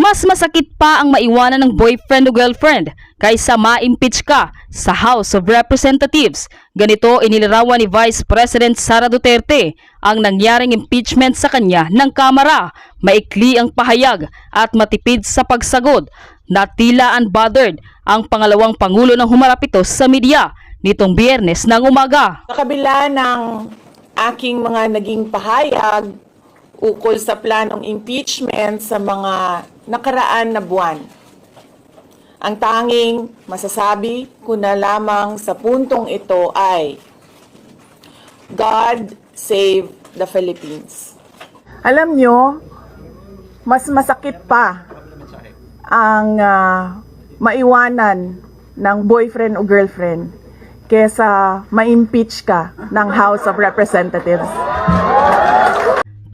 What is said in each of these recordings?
Mas masakit pa ang maiwanan ng boyfriend o girlfriend kaysa ma-impeach ka sa House of Representatives. Ganito inilarawan ni Vice President Sara Duterte ang nangyaring impeachment sa kanya ng Kamara. Maikli ang pahayag at matipid sa pagsagot na tila unbothered ang pangalawang pangulo nang humarap ito sa media nitong Biyernes ng umaga. Sa kabila ng aking mga naging pahayag ukol sa planong impeachment sa mga nakaraan na buwan, ang tanging masasabi ko na lamang sa puntong ito ay God save the Philippines. Alam nyo, mas masakit pa ang maiwanan ng boyfriend o girlfriend kesa ma-impeach ka ng House of Representatives.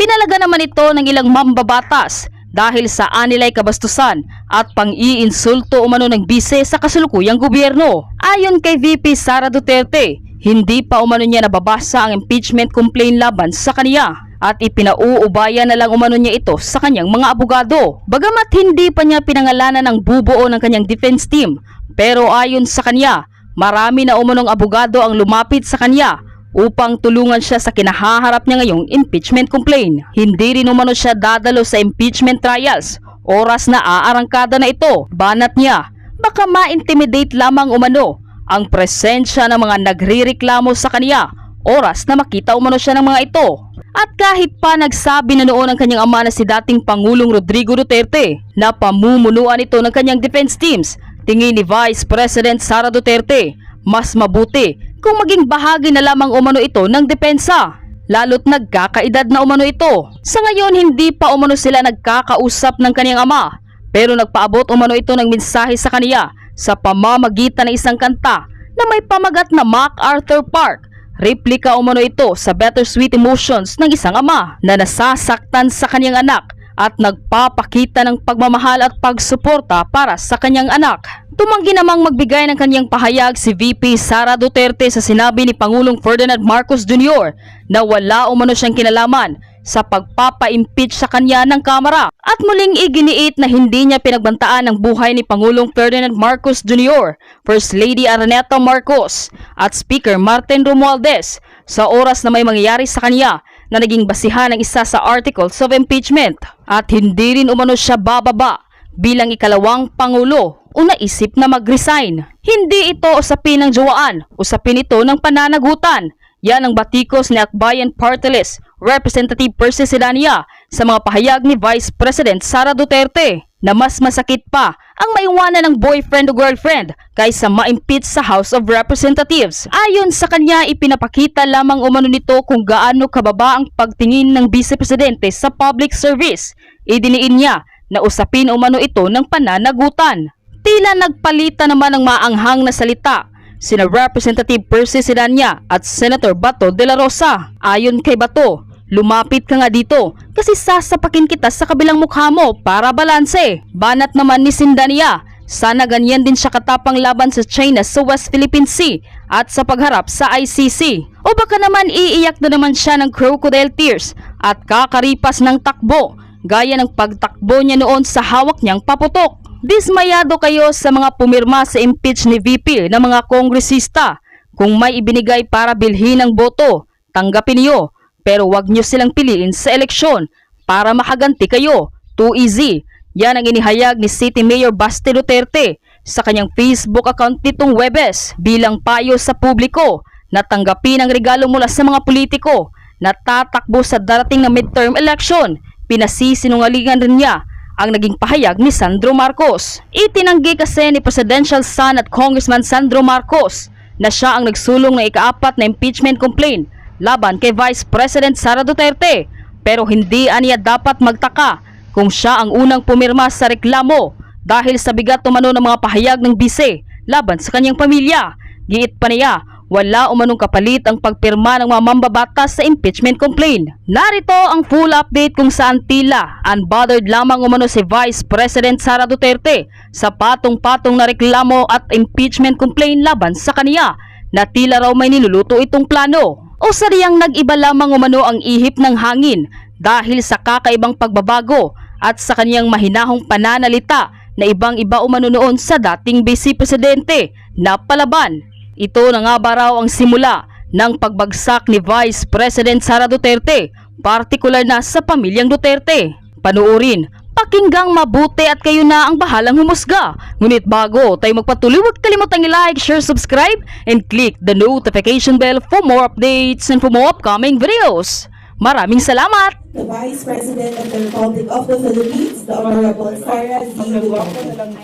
Pinalaga naman ito ng ilang mambabatas dahil sa anilay kabastusan at pang-iinsulto umano ng bise sa kasalukuyang gobyerno. Ayon kay VP Sara Duterte, hindi pa umano niya nababasa ang impeachment complaint laban sa kaniya at ipinauubaya na lang umano niya ito sa kanyang mga abogado. Bagamat hindi pa niya pinangalanan ang bubuo ng kanyang defense team, pero ayon sa kanya, marami na umanong abogado ang lumapit sa kanya upang tulungan siya sa kinahaharap niya ngayong impeachment complaint. Hindi rin umano siya dadalo sa impeachment trials, oras na aarangkada na ito. Banat niya, baka ma-intimidate lamang umano ang presensya ng mga nagrireklamo sa kanya, oras na makita umano siya ng mga ito. At kahit pa nagsabi na noon ang kanyang ama na si dating Pangulong Rodrigo Duterte na pamumunuan ito ng kanyang defense teams, tingin ni Vice President Sara Duterte, mas mabuti kung maging bahagi na lamang umano ito ng depensa, lalo't nagkakaedad na umano ito. Sa ngayon, hindi pa umano sila nagkakausap ng kaniyang ama, pero nagpaabot umano ito ng mensahe sa kaniya sa pamamagitan ng isang kanta na may pamagat na MacArthur Park. Replika umano ito sa bittersweet emotions ng isang ama na nasasaktan sa kaniyang anak at nagpapakita ng pagmamahal at pagsuporta para sa kanyang anak. Tumanggi namang magbigay ng kanyang pahayag si VP Sara Duterte sa sinabi ni Pangulong Ferdinand Marcos Jr. na wala umano siyang kinalaman sa pagpapa-impeach sa kanya ng Kamara at muling iginiit na hindi niya pinagbantaan ang buhay ni Pangulong Ferdinand Marcos Jr., First Lady Araneta Marcos at Speaker Martin Romualdez sa oras na may mangyayari sa kanya na naging basihan ng isa sa articles of impeachment at hindi rin umano siya bababa bilang ikalawang Pangulo o naisip na mag-resign. Hindi ito usapin ng jowaan, usapin ito ng pananagutan. Yan ang batikos ni Akbayan Party List Representative Percy Sedania sa mga pahayag ni Vice President Sara Duterte na mas masakit pa ang maiwanan ng boyfriend o girlfriend kaysa ma-impeach sa House of Representatives. Ayon sa kanya, ipinapakita lamang umano nito kung gaano kababa ang pagtingin ng Vice Presidente sa public service. Idiniin niya na usapin umano ito ng pananagutan. Tila nagpalitan naman ng maanghang na salita sina Representative Percy Sedania at Senator Bato de la Rosa. Ayon kay Bato, lumapit ka nga dito kasi sasapakin kita sa kabilang mukha mo para balanse. Banat naman ni Sedania, sana ganyan din siya katapang laban sa China sa West Philippine Sea at sa pagharap sa ICC. O baka naman iiyak na naman siya ng crocodile tears at kakaripas ng takbo gaya ng pagtakbo niya noon sa hawak niyang paputok. Dismayado kayo sa mga pumirma sa impeach ni VP na mga kongresista. Kung may ibinigay para bilhin ng boto, tanggapin niyo. Pero wag niyo silang piliin sa eleksyon para makaganti kayo. Too easy. Yan ang inihayag ni City Mayor Baste Duterte sa kanyang Facebook account nitong Huwebes bilang payo sa publiko na tanggapin ang regalo mula sa mga politiko na tatakbo sa darating na midterm election. Pinasisinungalingan rin niya ang naging pahayag ni Sandro Marcos. Itinanggi kasi ni Presidential son at Congressman Sandro Marcos na siya ang nagsulong ng ika-4 na impeachment complaint laban kay Vice President Sara Duterte, pero hindi aniya dapat magtaka kung siya ang unang pumirma sa reklamo dahil sa bigat umano ng mga pahayag ng bise laban sa kanyang pamilya. Giit pa niya, wala umanong kapalit ang pagpirma ng mga mambabatas sa impeachment complaint. Narito ang full update kung saan tila unbothered lamang umano si Vice President Sara Duterte sa patong-patong na reklamo at impeachment complaint laban sa kaniya na tila raw may niluluto itong plano. O sariyang nag-iba lamang umano ang ihip ng hangin dahil sa kakaibang pagbabago at sa kaniyang mahinahong pananalita na ibang-iba umano noon sa dating Vice Presidente na palaban. Ito na nga ba raw ang simula ng pagbagsak ni Vice President Sara Duterte, partikular na sa pamilyang Duterte. Panuorin, pakinggang mabuti at kayo na ang bahalang humusga. Ngunit bago tayo magpatuloy, huwag kalimutang i-like, share, subscribe, and click the notification bell for more updates and for more upcoming videos. Maraming salamat! The Vice President of the Republic of the Philippines, the Honorable Sara Z. Duterte.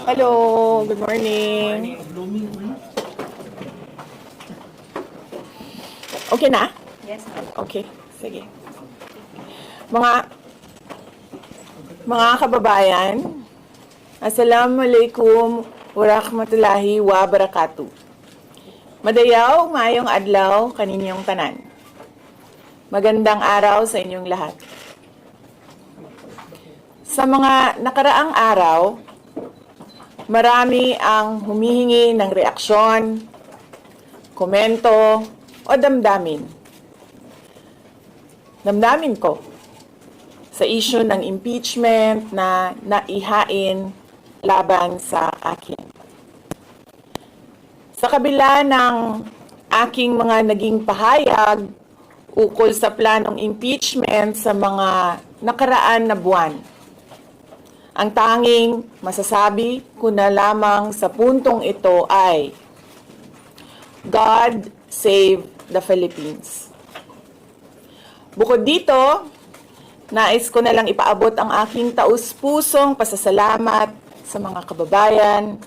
Hello, good morning. Okay na? Yes, ma'am. Okay, sige. Mga kababayan, Assalamualaikum warahmatullahi wabarakatuh. Madayaw, mayong adlaw kaninyong tanan. Magandang araw sa inyong lahat. Sa mga nakaraang araw, marami ang humihingi ng reaksyon, komento, o damdamin. Damdamin ko sa issue ng impeachment na naihain laban sa akin. Sa kabila ng aking mga naging pahayag ukol sa planong impeachment sa mga nakaraan na buwan, ang tanging masasabi ko na lamang sa puntong ito ay God save the Philippines. Bukod dito, nais ko na lang ipaabot ang aking taus-pusong pasasalamat sa mga kababayan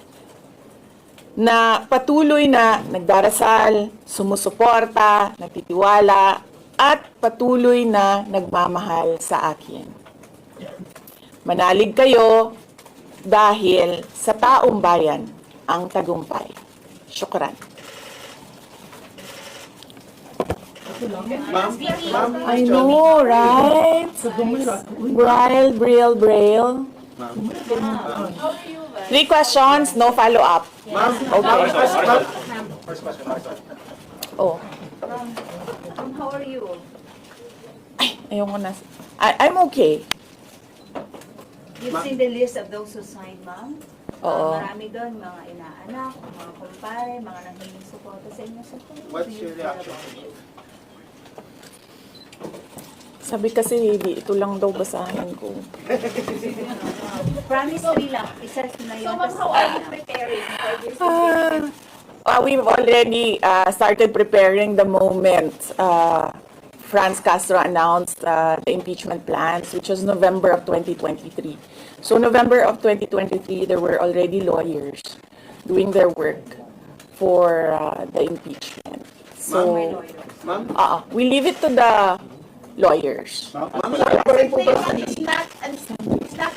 na patuloy na nagdarasal, sumusuporta, nagtitiwala, at patuloy na nagmamahal sa akin. Manalig kayo dahil sa taong bayan ang tagumpay. Syukran. I know, right? Braille. 3 questions, no follow-up. Okay. Oh. How are you? Ayoko na. I'm okay. You've seen the list of those who signed, ma'am? Oo. Marami doon, mga inaanak, mga kumpare, mga nanghiling suporta sa inyo. So, What's your reaction? Sabi kasi, ito lang daw basahin ko. Promise me lang, isa na yun. So, ma'am, how are you preparing for this? We've already started preparing the moment Franz Castro announced the impeachment plans, which was November of 2023. So November of 2023, there were already lawyers doing their work for the impeachment. So, Ma'am? we leave it to the lawyers. Ma'am, elaborate po ba? It's not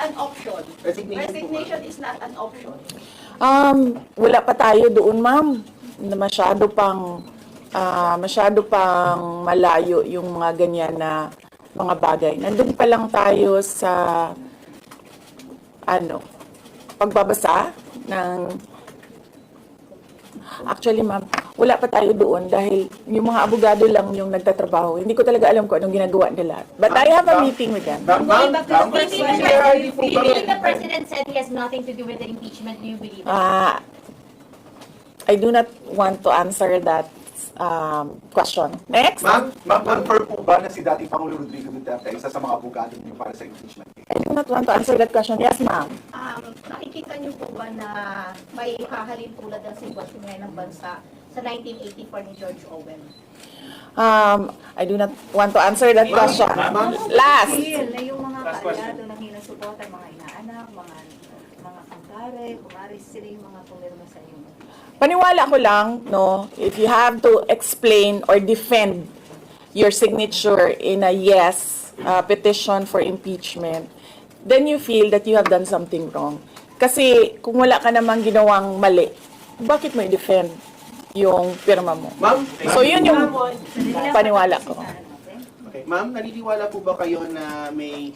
an option. Resignation po ba? Resignation is not an option. Wala pa tayo doon, ma'am. Na masyado pang malayo yung mga ganyan na mga bagay. Nandun pa lang tayo sa pagbabasa ng actually, ma'am, wala pa tayo doon dahil yung mga abogado lang yung nagtatrabaho. Hindi ko talaga alam kung anong ginagawa nila. But I have a meeting with them. Ma'am, Going back to the ma'am, president, po ba? even the president said he has nothing to do with the impeachment. Do you believe it? I do not want to answer that question. Next. Ma'am, confirm po ba na si dating Pangulo Rodrigo Duterte ay isa sa mga abogado niyo para sa impeachment? I do not want to answer that question. Yes, ma'am. Nakikita niyo po ba na may hahalin tulad ng sitwasyon ngayon ng bansa sa 1984 ni George Orwell? I do not want to answer that question. Last. Feel na yung mga kaalyado nanghiling suporta, mga inaanak, mga kumpare, kumari sila yung mga pumirma sa inyo. Paniwala ko lang, no, if you have to explain or defend your signature in a yes petition for impeachment, then you feel that you have done something wrong. Kasi kung wala ka namang ginawang mali, bakit mo i-defend yung pirma mo? Ma'am, So yun yung paniwala ko. okay. Ma'am, naniniwala po ba kayo na may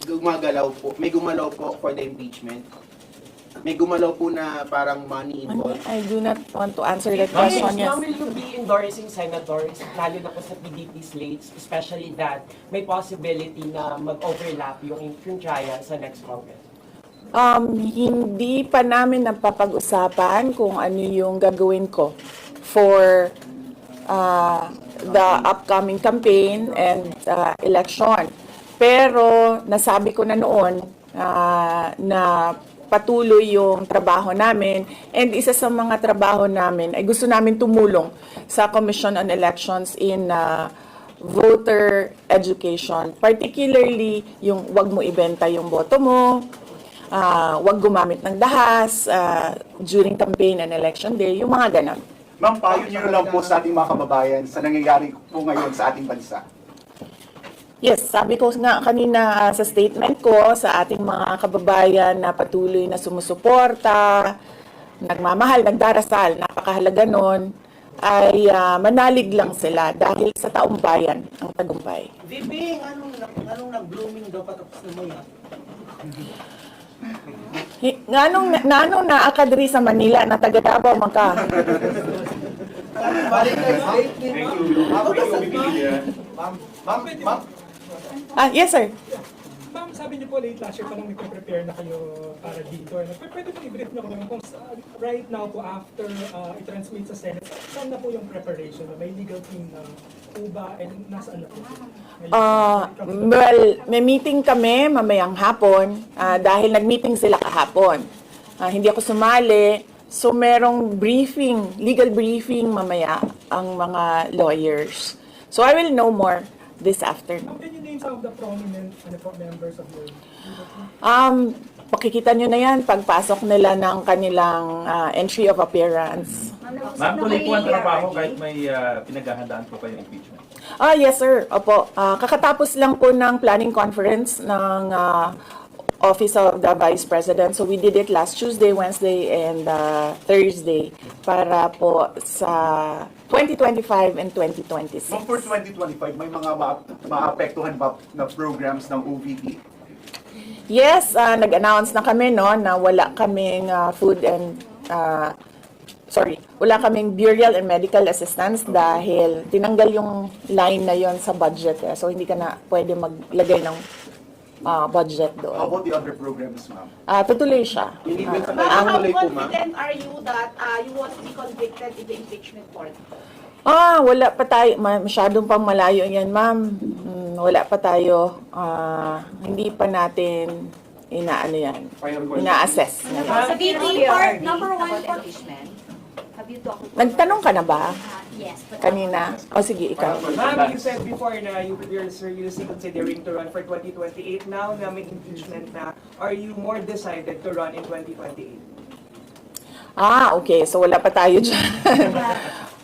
gumalaw po for the impeachment? may gumalaw po na parang money involved. I do not want to answer that Ma'am, question. Yes. will you be endorsing senators, lalo na po sa PDP slates, especially that may possibility na mag-overlap yung trial sa next Congress? Hindi pa namin napapag-usapan kung ano yung gagawin ko for the upcoming campaign and election. Pero nasabi ko na noon na patuloy yung trabaho namin, and isa sa mga trabaho namin ay gusto namin tumulong sa Commission on Elections in voter education, particularly yung wag mo ibenta yung boto mo, wag gumamit ng dahas during campaign and election day, yung mga ganon. Ma'am, payo niyo lang po sa ating mga kababayan sa nangyayari po ngayon sa ating bansa. Yes, sabi ko nga kanina sa statement ko sa ating mga kababayan na patuloy na sumusuporta, nagmamahal, nagdarasal, napakahalaga nun, ay manalig lang sila dahil sa taong bayan ang tagumpay. VP, anong nag-blooming daw patapos na mo yan? Nganong naakadri sa Manila na taga Davao man ka? Ma'am, Yes sir. Ma'am, sabi niyo po late last year parang nagpe-prepare na kayo para dito. Pwede mo i-brief na kung right now po after i-transmit sa Senate, saan na po yung preparation? May legal team na po ba and nasaan na po? Well, may meeting kami mamayang hapon dahil nag-meeting sila kahapon. Hindi ako sumali. So merong briefing, legal briefing mamaya ang mga lawyers. So I will know more this afternoon. Can you name some of the prominent members of your Pakikita nyo na yan pagpasok nila ng kanilang entry of appearance. Ma'am, tuloy po ang trabaho kahit may pinaghahandaan po kayo impeachment. Yes sir. Opo. Kakatapos lang po ng planning conference ng Office of the Vice President. So we did it last Tuesday, Wednesday, and Thursday para po sa 2025 and 2026. ma'am, for 2025, may mga maapektuhan ba na programs ng OVP? Yes, nag-announce na kami no na wala kaming wala kaming burial and medical assistance dahil tinanggal yung line na yon sa budget. So hindi ka na pwede maglagay ng budget How doon. about the other programs, ma'am? Tutuloy siya. How confident are you that you won't be convicted in the impeachment court? Wala pa tayo. Masyadong pang malayo yan, ma'am. Wala pa tayo. Hindi pa natin inaano yan. Ina-assess. Sa VP part, number number one one impeachment, have you talked to... Nagtanong ka na ba? Yes, but... Kanina? O sige, ikaw. Ma'am, you said before na you're seriously considering to run for 2028. Now na may impeachment na, are you more decided to run in 2028? Okay. So wala pa tayo dyan.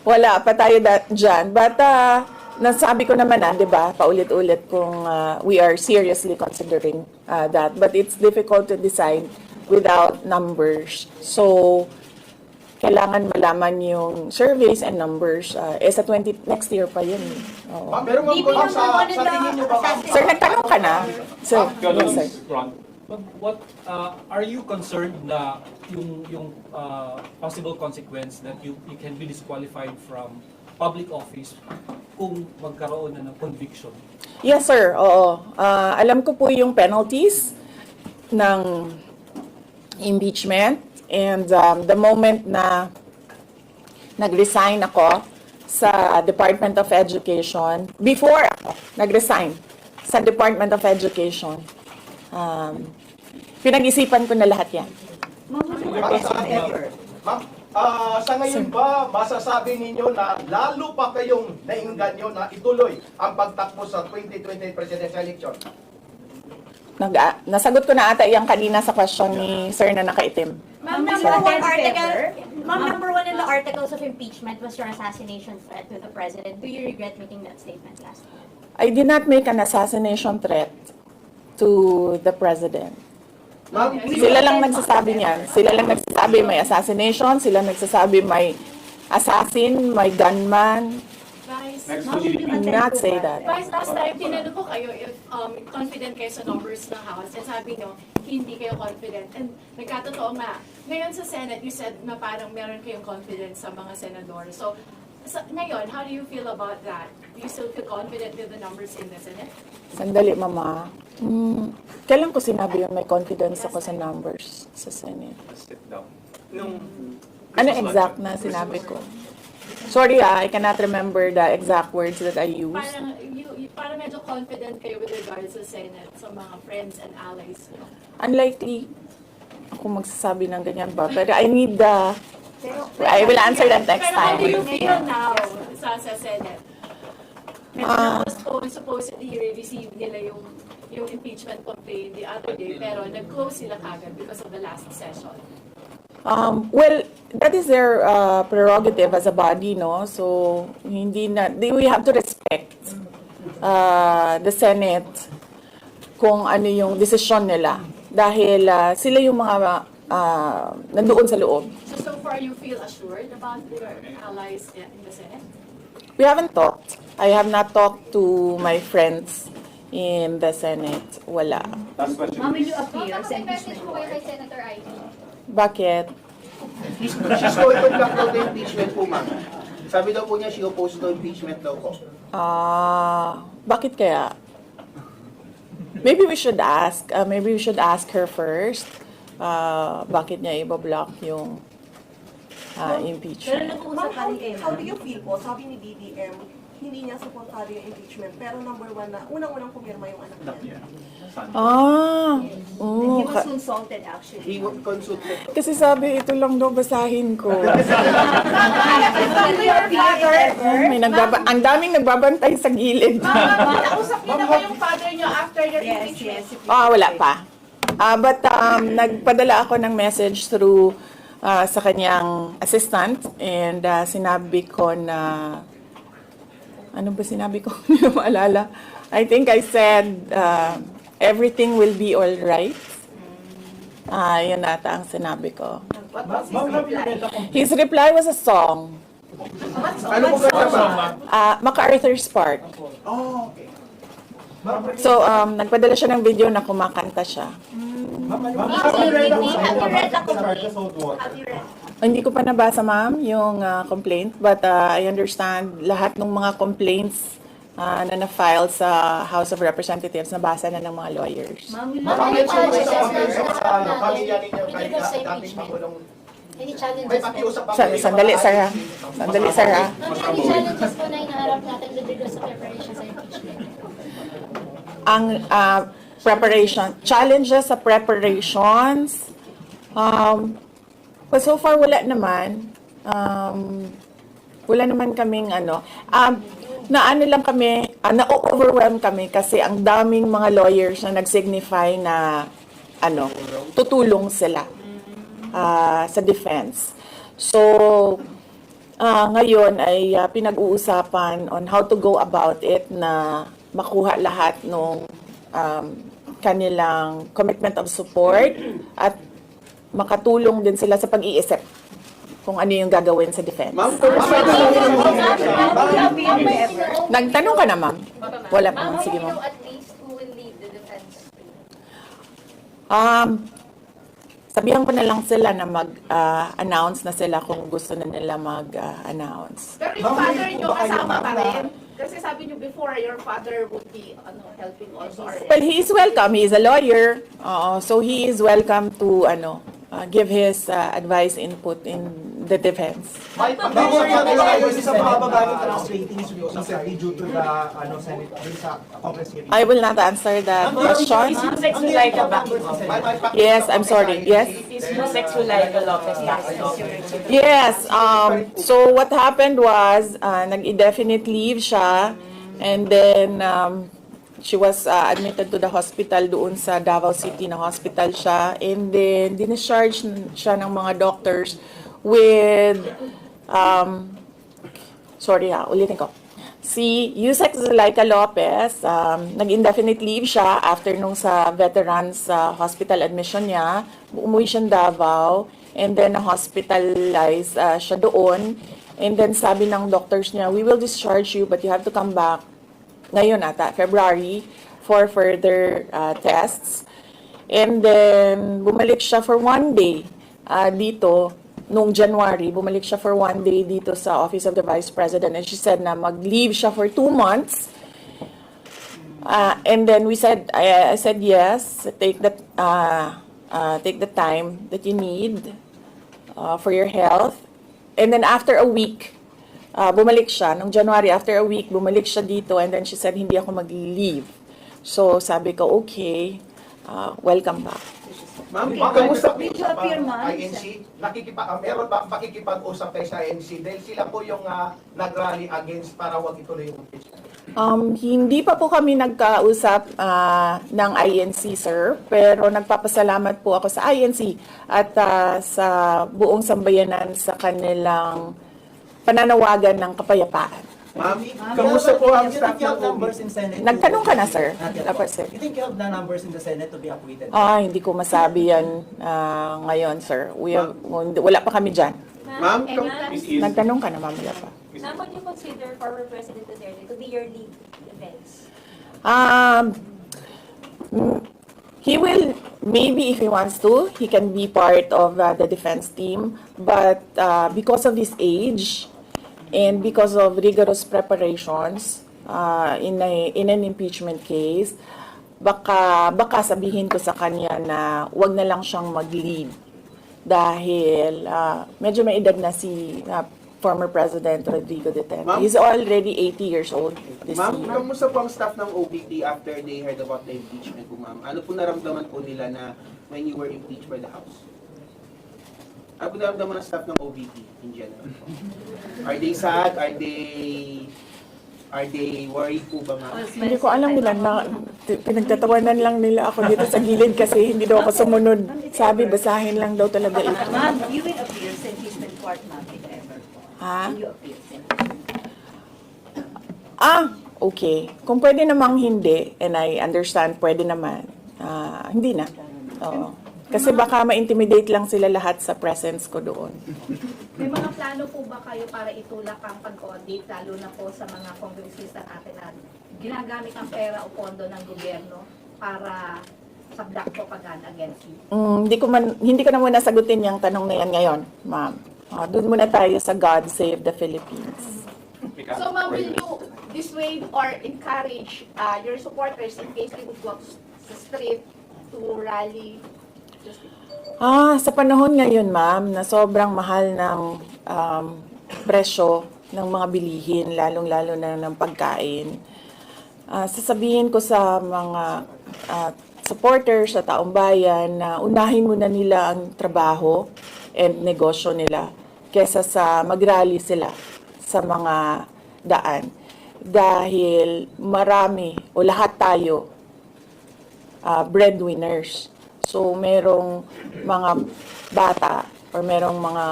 Wala pa tayo dyan. But nasabi ko naman di ba, paulit-ulit kung we are seriously considering that. But it's difficult to decide without numbers. So, kailangan malaman yung surveys and numbers. Sa next year pa yun. Oo. Ma'am, pero ma'am, sa tingin niyo ba, ma'am, Sir, nagtanong ka na? Sir, yes, sir. What are you concerned na yung possible consequence that you can be disqualified from public office kung magkaroon na ng conviction? Yes, sir. Oo. Alam ko po yung penalties ng impeachment. And the moment na nag-resign ako sa Department of Education, before ako nag-resign sa Department of Education, pinag-isipan ko na lahat yan. ma'am, sa ngayon ba, masasabi ninyo na lalo pa kayong nainganyo na ituloy ang pagtakbo sa 2020 presidential election? Nasagot ko na ata yung kanina sa question ni Sir na nakaitim. Ma'am, number one in the articles of impeachment was your assassination threat to the president. Do you regret making that statement last week? I did not make an assassination threat to the president. Sila lang nagsasabi niyan. Sila lang nagsasabi may assassination. Sila nagsasabi may assassin, may gunman. Vice, Not say that. Vice, last time tinanong ko kayo if confident kayo sa numbers ng House and sabi nyo, hindi kayo confident. And nagkatotoo nga, ngayon sa Senate, you said na parang meron kayong confidence sa mga senador. So, ngayon, how do you feel about that? Do you still feel confident with the numbers in the Senate? Sandali, Mama. Kailan ko sinabi yun may confidence ako sa numbers sa Senate? Sit down. Nung Ano exact na sinabi ko? Sorry I cannot remember the exact words that I used. Parang medyo confident kayo with regards sa Senate, sa mga friends and allies. Unlikely ako magsasabi ng ganyan ba? Pero I need the... I will answer that next Pero how do you time. feel now sa Senate? Medyo supposedly receive nila yung impeachment complaint the other day, pero nag-close sila kagad because of the last session. Well, that is their prerogative as a body, no? So, we have to respect the Senate kung ano yung desisyon nila. Dahil sila yung mga nandoon sa loob. So far you feel assured about your allies in the Senate? We haven't talked. I have not talked to my friends in the Senate. Wala. last question. Ma'am, will you appear sa impeachment court? Kay Senator Ivy. Bakit? She's going to block daw the impeachment po, ma'am. Sabi daw po niya, she opposed to impeachment daw po. Bakit kaya? Maybe we should ask. Maybe we should ask her first. Bakit niya ibablock yung impeachment? How do you feel po? Sabi ni BBM, hindi niya supportado yung impeachment. Pero number one na, unang-unang pumirma yung anak niya. He was consulted actually. He would consult it. Kasi sabi, ito lang daw basahin ko. Ang daming nagbabantay sa gilid. Nausap niyo na ba yung father niyo after your impeachment? Wala pa. But nagpadala ako ng message through sa kanyang assistant and sinabi ko na ano ba sinabi ko? Hindi ko maalala. I think I said everything will be all right. Yun ata ang sinabi ko. What was his reply? His reply was a song. Ano po kaya, ma'am? MacArthur's Park. Oh, okay. So, nagpadala siya ng video na kumakanta siya. Have you read the complaint? Have you read? Hindi ko pa nabasa, ma'am, yung complaint. But I understand lahat ng mga complaints na na-file sa House of Representatives, nabasa na ng mga lawyers. Ma'am, will Bakit you siya challenges sa pamilya ninyo kahit because sa dating impeachment? Pangulong... Any May challenges po? pakiusap pa Sandali, Sarah. Sandali, Sarah. Ma'am, any challenges po na inaharap natin with regards sa preparation sa impeachment? Ang preparation, challenges sa preparations, but so far wala naman. Wala naman kaming na-ano lang kami, na-overwhelm kami kasi ang daming mga lawyers na nag-signify na tutulong sila sa defense. So, ngayon ay pinag-uusapan on how to go about it na makuha lahat ng kanilang commitment of support at makatulong din sila sa pag-iisip kung ano yung gagawin sa defense. Ma'am, Nagtanong ka na, ma'am? Wala pa. Ma'am, Sige, you ma'am. know at least who will lead the defense? Sabihan ko na lang sila na mag-announce na sila kung gusto na nila mag-announce. Pero yung father niyo kasama pa rin? Kasi sabi niyo before, your father would be helping also. Well, he is welcome. He is a lawyer. So he is welcome to give his advice, input in the defense. Ma'am, sa mababa ng tax ratings recently due to the Senate bill sa Congress hearing. I will not answer that question. Is Yusek Zulaika back? Yes, I'm sorry. Yes. Is Yusek Zulaika Lopez back? Yes. So what happened was, nag-indefinite leave siya, and then she was admitted to the hospital doon sa Davao City na hospital siya, and then discharge siya ng mga doctors with ulitin ko. Si Yusek Zulaika Lopez, nag-indefinite leave siya after nung sa veterans hospital admission niya. Umuwi siya Davao, and then na-hospitalize siya doon. And then sabi ng doctors niya, we will discharge you but you have to come back ngayon ata, February, for further tests. And then bumalik siya for 1 day dito. Noong January, bumalik siya for 1 day dito sa Office of the Vice President. And she said na mag-leave siya for 2 months. And then we said, I said yes, take the time that you need for your health. And then after a week, bumalik siya. Noong January, after a week, bumalik siya dito. And then she said, hindi ako mag-leave. So sabi ko, okay, welcome back. Ma'am, Okay. kamusta po Did you sa appear, ma'am? INC? Meron ba ang pakikipag-usap kayo sa INC? Dahil sila po yung nag-rally against para wag ituloy yung impeachment. Hindi pa po kami nagkausap ng INC, sir. Pero nagpapasalamat po ako sa INC at sa buong sambayanan sa kanilang pananawagan ng kapayapaan. Ma'am, kamusta po ang staff You ng think you have numbers in Senate? Nagtanong ka na, sir? Not yet. Dapat, sir. You think you have the numbers in the Senate to be acquitted? Hindi ko masabi yan ngayon, sir. Wala pa kami dyan. Ma'am, Nagtanong ka na, ma'am. Wala pa. Ma'am, would you consider former President Duterte to be your lead defense? He will, maybe if he wants to, he can be part of the defense team. But because of his age and because of rigorous preparations in an impeachment case, baka sabihin ko sa kanya na wag na lang siyang mag-lead. Dahil medyo may edad na si former President Rodrigo Duterte. Ma'am? He's already 80 years old this Ma'am, year. kamusta po ang staff ng OPT after they heard about the impeachment po, ma'am? Ano po naramdaman po nila na when you were impeached by the House? Ano po naramdaman ng staff ng OPT in general? Are they sad? Are they worried po ba, ma'am? Hindi ko alam nila na pinagtatawanan lang nila ako dito sa gilid kasi hindi daw ako sumunod. Sabi, basahin lang daw talaga ito. Ma'am, you will appear sa impeachment court, ma'am, if ever. Ha? Will you appear sa Okay. Kung pwede namang hindi, and I understand, pwede naman. Hindi na. Oo. Kasi baka ma-intimidate lang sila lahat sa presence ko doon. May mga plano po ba kayo para itulak ang pag-audit, lalo na po sa mga kongresista natin na ginagamit ang pera o pondo ng gobyerno para sa black propaganda against you? Hindi ko na muna sagutin yung tanong na yan ngayon, ma'am. Doon muna tayo sa God Save the Philippines. So ma'am, will you dissuade or encourage your supporters in case they would go sa street to rally? Sa panahon ngayon, ma'am, na sobrang mahal ng presyo ng mga bilihin, lalong-lalo na ng pagkain, sasabihin ko sa mga supporters sa taong bayan na unahin muna nila ang trabaho and negosyo nila kesa sa mag-rally sila sa mga daan. Dahil marami o lahat tayo breadwinners. So, merong mga bata or merong mga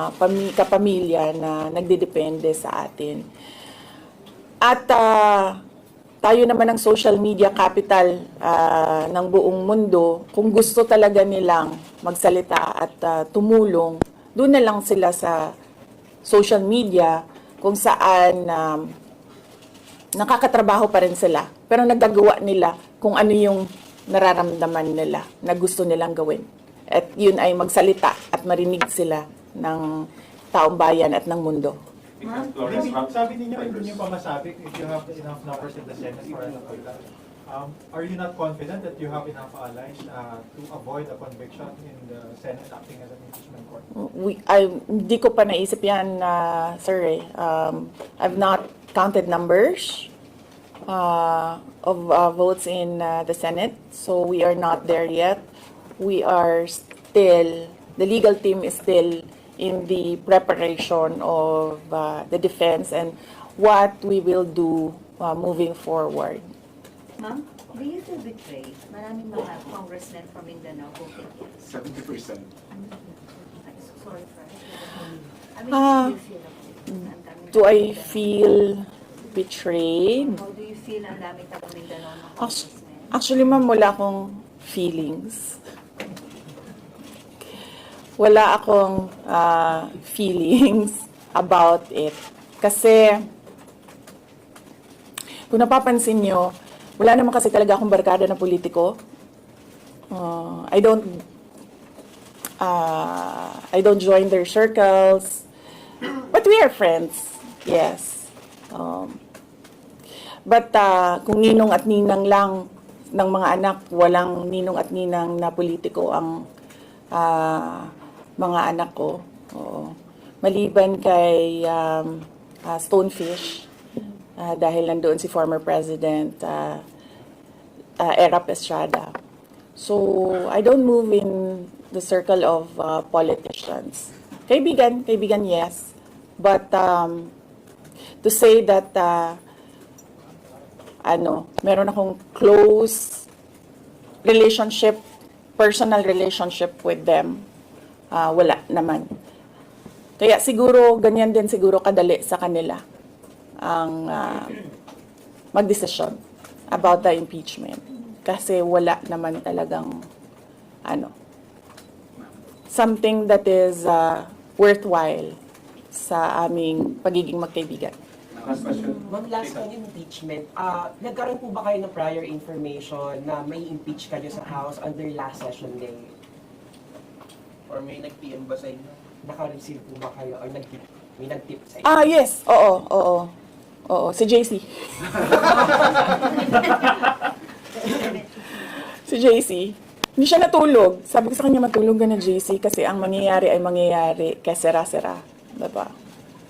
kapamilya na nagdidepende sa atin. At tayo naman ang social media capital ng buong mundo. Kung gusto talaga nilang magsalita at tumulong, doon na lang sila sa social media kung saan nakakatrabaho pa rin sila. Pero nagagawa nila kung ano yung nararamdaman nila na gusto nilang gawin. At yun ay magsalita at marinig sila ng taong bayan at ng mundo. Sabi ninyo, hindi niyo pa masabi if you have enough numbers in the Senate for an acquittal. Are you not confident that you have enough allies to avoid a conviction in the Senate acting as an impeachment court? Hindi ko pa naisip yan, sir. I've not counted numbers of votes in the Senate, so we are not there yet. We are still, the legal team is still in the preparation of the defense and what we will do moving forward. Ma'am, do you feel betrayed? Maraming mga congressmen from Mindanao voted yes. 70%. Sorry for it. I mean, Do I feel betrayed? How do you feel ang dami taga Mindanao ng congressmen? Actually, ma'am, wala akong feelings. Wala akong feelings. about it. Kasi, kung napapansin nyo, wala naman kasi talaga akong barkada na politiko. I don't join their circles. But we are friends. Yes. But kung ninong at ninang lang ng mga anak, walang ninong at ninang na politiko ang mga anak ko. Oo. Maliban kay Stonefish, dahil nandoon si former President Erap Estrada. So, I don't move in the circle of politicians. Kaibigan, yes. But to say that meron akong close relationship, personal relationship with them, wala naman. Kaya siguro, ganyan din siguro kadali sa kanila ang magdesisyon about the impeachment. Kasi wala naman talagang something that is worthwhile sa aming pagiging magkaibigan. Ma'am, last on impeachment, nagkaroon po ba kayo ng prior information na may impeach kayo sa House on their last session day? Or may nag-PM ba sa inyo? Naka-receive po ba kayo or may nag-tip sa inyo? Yes. Oo. Si JC. Si JC. Hindi siya natulog. Sabi ko sa kanya, matulog ka na, JC, kasi ang mangyayari ay mangyayari kaya sera-sera. Diba?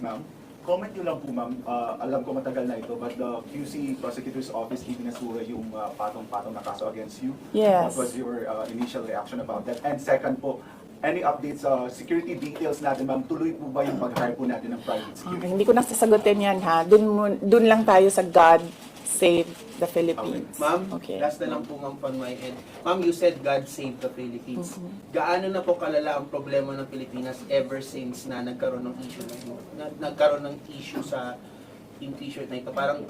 Ma'am, comment nyo lang po, ma'am. Alam ko matagal na ito, but the QC Prosecutor's Office ibinasura yung patong-patong na kaso against you. Yes. What was your initial reaction about that? And second po, any updates sa security details natin, ma'am? Tuloy po ba yung pag-hire po natin ng private security? Hindi ko nasasagutin yan, ha? Dun lang tayo sa God Save the Philippines. Ma'am, Okay. last na lang po ma'am from my end. Ma'am, you said God save the Philippines. Gaano na po kalala ang problema ng Pilipinas ever since na nagkaroon ng issue na ito? Nagkaroon ng issue sa impeachment na ito? Parang,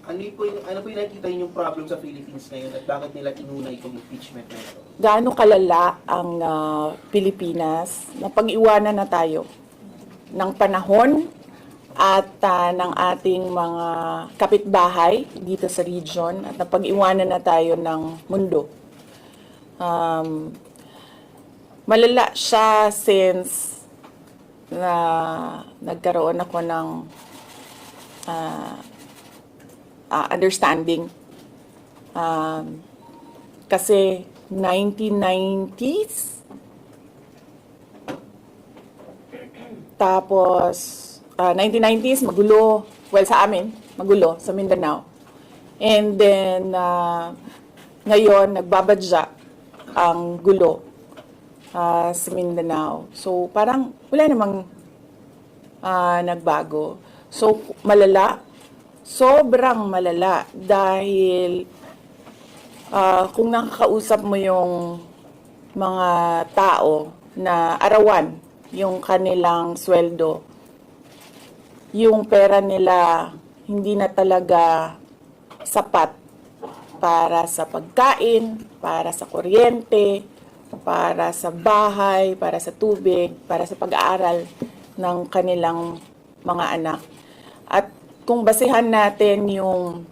ano po yung nakikita yung problem sa Philippines ngayon at bakit nila inuna itong impeachment na ito? Gaano kalala ang Pilipinas na pag-iwanan na tayo ng panahon at ng ating mga kapitbahay dito sa region at napag-iwanan na tayo ng mundo. Malala siya since na nagkaroon ako ng understanding. Kasi 1990s, tapos 1990s, magulo. Well, sa amin, magulo, sa Mindanao. And then, ngayon, nagbabadya ang gulo sa Mindanao. So, parang wala namang nagbago. So, malala. Sobrang malala. Dahil, kung nakakausap mo yung mga tao na arawan yung kanilang sweldo, yung pera nila hindi na talaga sapat para sa pagkain, para sa kuryente, para sa bahay, para sa tubig, para sa pag-aaral ng kanilang mga anak. At kung basehan natin yung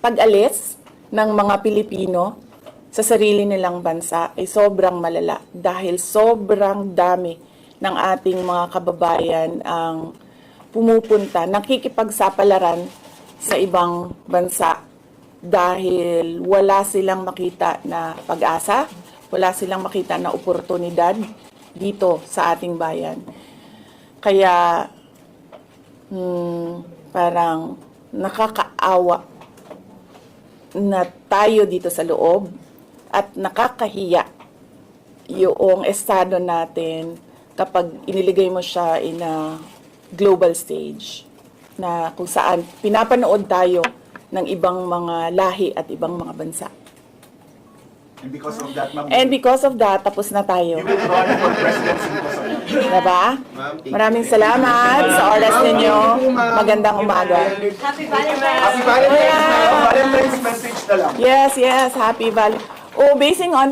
pag-alis ng mga Pilipino sa sarili nilang bansa ay sobrang malala dahil sobrang dami ng ating mga kababayan ang pumupunta, nakikipagsapalaran sa ibang bansa dahil wala silang makita na pag-asa, wala silang makita na oportunidad dito sa ating bayan. Kaya parang nakakaawa na tayo dito sa loob at nakakahiya yung estado natin kapag iniligay mo siya in a global stage na kung saan pinapanood tayo ng ibang mga lahi at ibang mga bansa. And because of that, ma'am, And because of that, tapos na tayo. you will run for presidency because of that. Diba? Maraming salamat sa oras ninyo. Magandang umaga. Happy Valentine's! Happy Valentine's, ma'am. Valentine's message na lang. Yes, happy Valentine's. Basing on